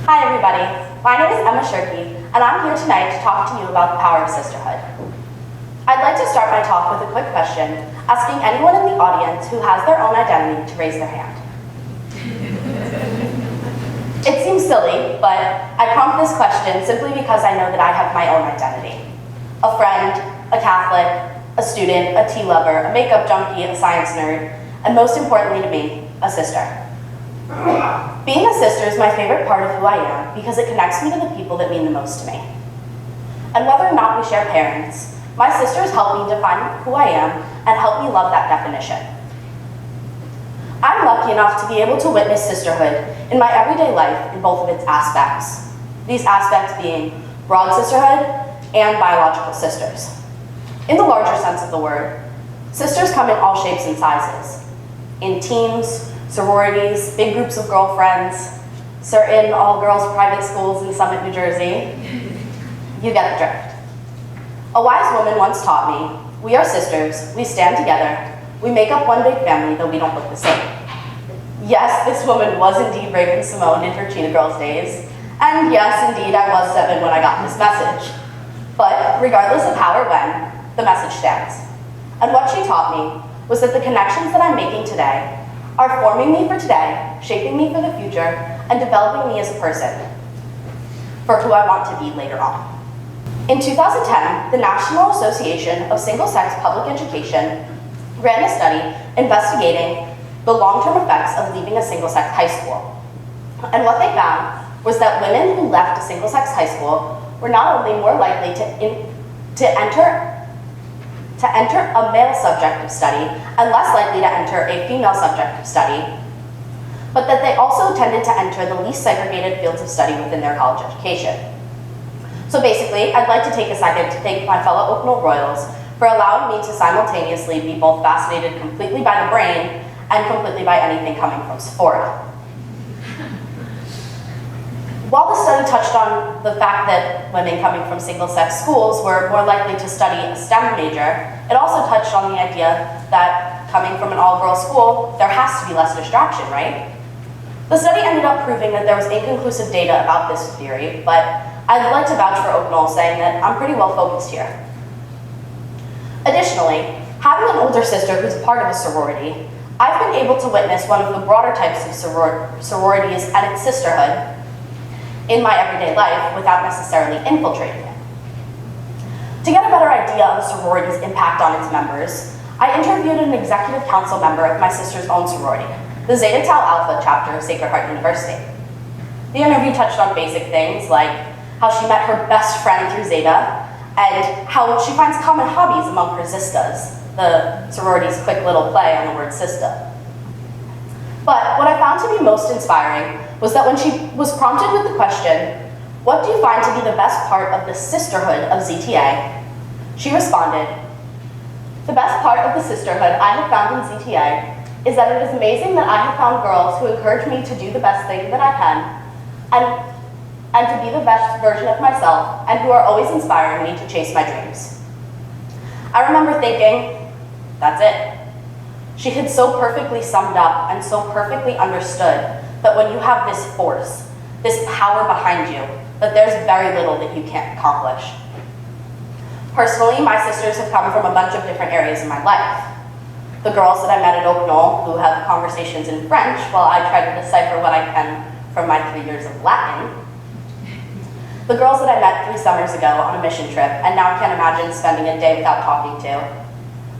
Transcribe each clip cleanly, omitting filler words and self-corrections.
Hi everybody, my name is Shirkey, and I'm here tonight to talk to you about the power of sisterhood. I'd like to start my talk with a quick question, asking anyone in the audience who has their own identity to raise their hand. It seems silly, but I prompt this question simply because I know that I have my own identity. A friend, a Catholic, a student, a tea lover, a makeup junkie, a science nerd, and most importantly to me, a sister. Being a sister is my favorite part of who I am because it connects me to the people that mean the most to me. And whether or not we share parents, my sisters help me define who I am and help me love that definition. I'm lucky enough to be able to witness sisterhood in my everyday life in both of its aspects. These aspects being broad sisterhood and biological sisters. In the larger sense of the word, sisters come in all shapes and sizes. In teams, sororities, big groups of girlfriends, certain all-girls private schools in Summit, New Jersey. You get the drift. A wise woman once taught me, we are sisters, we stand together, we make up one big family, though we don't look the same. Yes, this woman was indeed Brigham Simone in her Cheetah Girls days, and yes, indeed, I was 7 when I got this message. But regardless of how or when, the message stands. And what she taught me was that the connections that I'm making today are forming me for today, shaping me for the future, and developing me as a person for who I want to be later on. In 2010, the National Association of Single-Sex Public Education ran a study investigating the long-term effects of leaving a single-sex high school. And what they found was that women who left a single-sex high school were not only more likely to enter a male subject of study and less likely to enter a female subject of study, but that they also tended to enter the least segregated fields of study within their college education. So basically, I'd like to take a second to thank my fellow Oak Knoll Royals for allowing me to simultaneously be both fascinated completely by the brain and completely by anything coming from Sephora. While the study touched on the fact that women coming from single-sex schools were more likely to study a STEM major, it also touched on the idea that coming from an all-girls school, there has to be less distraction, right? The study ended up proving that there was inconclusive data about this theory, but I'd like to vouch for Oak Knoll, saying that I'm pretty well focused here. Additionally, having an older sister who's part of a sorority, I've been able to witness one of the broader types of sororities and its sisterhood in my everyday life without necessarily infiltrating it. To get a better idea of a sorority's impact on its members, I interviewed an executive council member of my sister's own sorority, the Zeta Tau Alpha chapter of Sacred Heart University. The interview touched on basic things like how she met her best friend through Zeta and how she finds common hobbies among her Sistas, the sorority's quick little play on the word sister. But what I found to be most inspiring was that when she was prompted with the question, what do you find to be the best part of the sisterhood of ZTA? She responded, the best part of the sisterhood I have found in ZTA is that it is amazing that I have found girls who encourage me to do the best thing that I can and to be the best version of myself and who are always inspiring me to chase my dreams. I remember thinking, that's it. She had so perfectly summed up and so perfectly understood that when you have this force, this power behind you, that there's very little that you can't accomplish. Personally, my sisters have come from a bunch of different areas in my life. The girls that I met at Oak Knoll who have conversations in French while I try to decipher what I can from my 3 years of Latin. The girls that I met 3 summers ago on a mission trip and now can't imagine spending a day without talking to.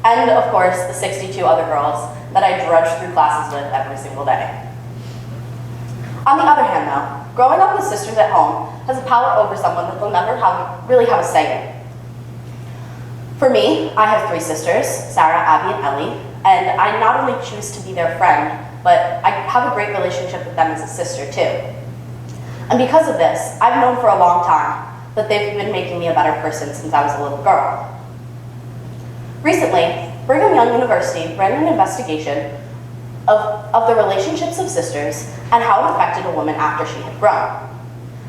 And of course, the 62 other girls that I drudge through classes with every single day. On the other hand though, growing up with sisters at home has a power over someone that they'll never really have a say in. For me, I have 3 sisters, Sarah, Abby, and Ellie, and I not only choose to be their friend, but I have a great relationship with them as a sister too. And because of this, I've known for a long time that they've been making me a better person since I was a little girl. Recently, Brigham Young University ran an investigation of the relationships of sisters and how it affected a woman after she had grown.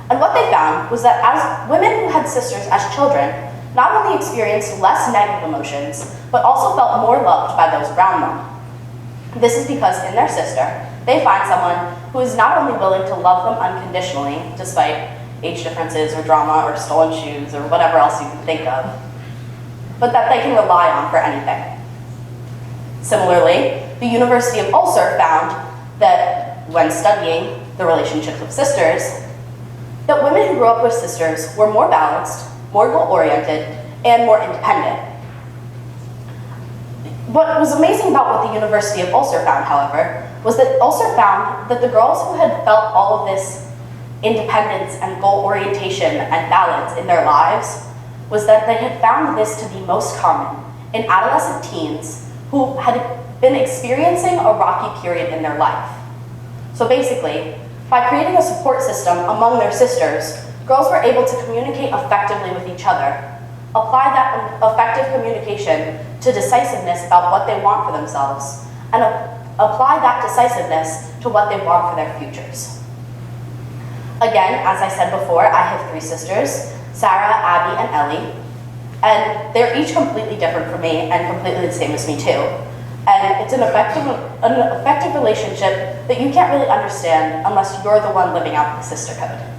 And what they found was that as women who had sisters as children not only experienced less negative emotions, but also felt more loved by those around them. This is because in their sister, they find someone who is not only willing to love them unconditionally, despite age differences or drama or stolen shoes or whatever else you can think of, but that they can rely on for anything. Similarly, the University of Ulster found that when studying the relationships of sisters, that women who grew up with sisters were more balanced, more goal-oriented, and more independent. What was amazing about what the University of Ulster found, however, was that Ulster found that the girls who had felt all of this independence and goal orientation and balance in their lives was that they had found this to be most common in adolescent teens who had been experiencing a rocky period in their life. So basically, by creating a support system among their sisters, girls were able to communicate effectively with each other, apply that effective communication to decisiveness about what they want for themselves, and apply that decisiveness to what they want for their futures. Again, as I said before, I have 3 sisters, Sarah, Abby, and Ellie, and they're each completely different from me and completely the same as me too. And it's an effective relationship that you can't really understand unless you're the one living out the sisterhood.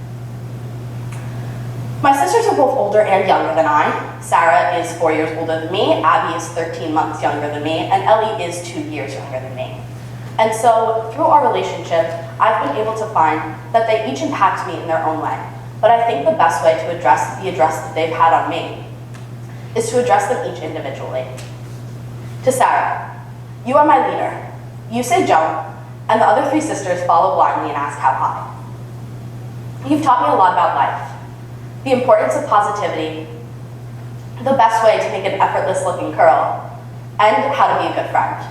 My sisters are both older and younger than I. Sarah is 4 years older than me, Abby is 13 months younger than me, and Ellie is 2 years younger than me. And so, through our relationship, I've been able to find that they each impact me in their own way. But I think the best way to address the address that they've had on me is to address them each individually. To Sarah, you are my leader. You say jump, and the other 3 sisters follow blindly and ask how high. You've taught me a lot about life, the importance of positivity, the best way to make an effortless looking curl, and how to be a good friend.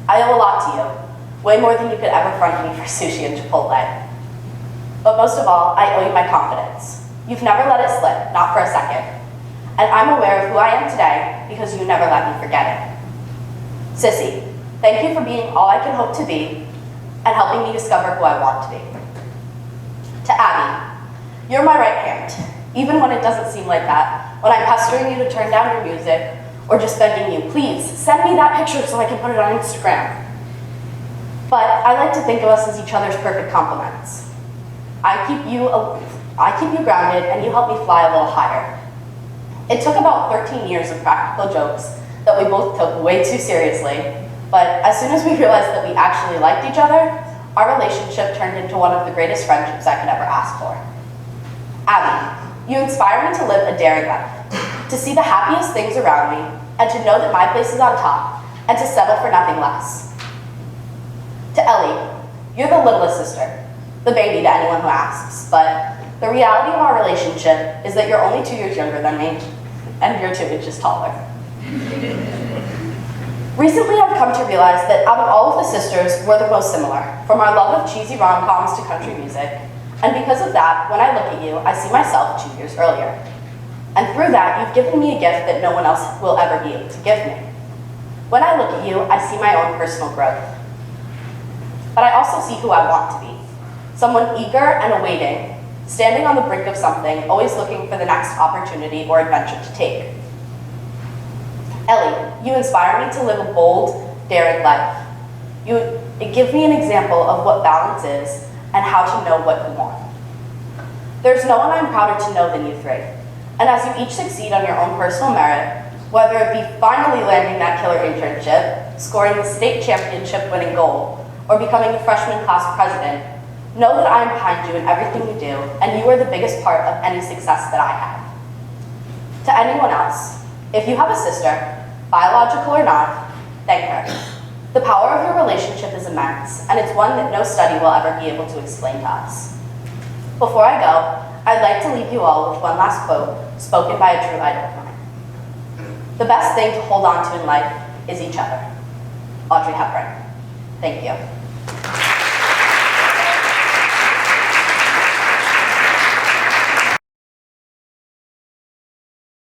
I owe a lot to you, way more than you could ever front me for sushi and Chipotle. But most of all, I owe you my confidence. You've never let it slip, not for a second. And I'm aware of who I am today because you never let me forget it. Sissy, thank you for being all I can hope to be and helping me discover who I want to be. To Abby, you're my right hand, even when it doesn't seem like that, when I'm pestering you to turn down your music, or just begging you, please, send me that picture so I can put it on Instagram. But I like to think of us as each other's perfect complements. I keep you grounded, and you help me fly a little higher. It took about 13 years of practical jokes that we both took way too seriously, but as soon as we realized that we actually liked each other, our relationship turned into one of the greatest friendships I could ever ask for. Abby, you inspire me to live a daring life, to see the happiest things around me, and to know that my place is on top, and to settle for nothing less. To Ellie, you're the littlest sister, the baby to anyone who asks, but the reality of our relationship is that you're only 2 years younger than me, and you're 2 inches taller. Recently, I've come to realize that out of all of the sisters, we're the most similar, from our love of cheesy rom-coms to country music, and because of that, when I look at you, I see myself 2 years earlier. And through that, you've given me a gift that no one else will ever be able to give me. When I look at you, I see my own personal growth. But I also see who I want to be. Someone eager and awaiting, standing on the brink of something, always looking for the next opportunity or adventure to take. Ellie, you inspire me to live a bold, daring life. You give me an example of what balance is and how to know what you want. There's no one I'm prouder to know than you 3. And as you each succeed on your own personal merit, whether it be finally landing that killer internship, scoring the state championship winning goal, or becoming the freshman class president, know that I am behind you in everything you do, and you are the biggest part of any success that I have. To anyone else, if you have a sister, biological or not, thank her. The power of your relationship is immense, and it's one that no study will ever be able to explain to us. Before I go, I'd like to leave you all with one last quote spoken by a true idol of mine. The best thing to hold on to in life is each other. Audrey Hepburn. Thank you.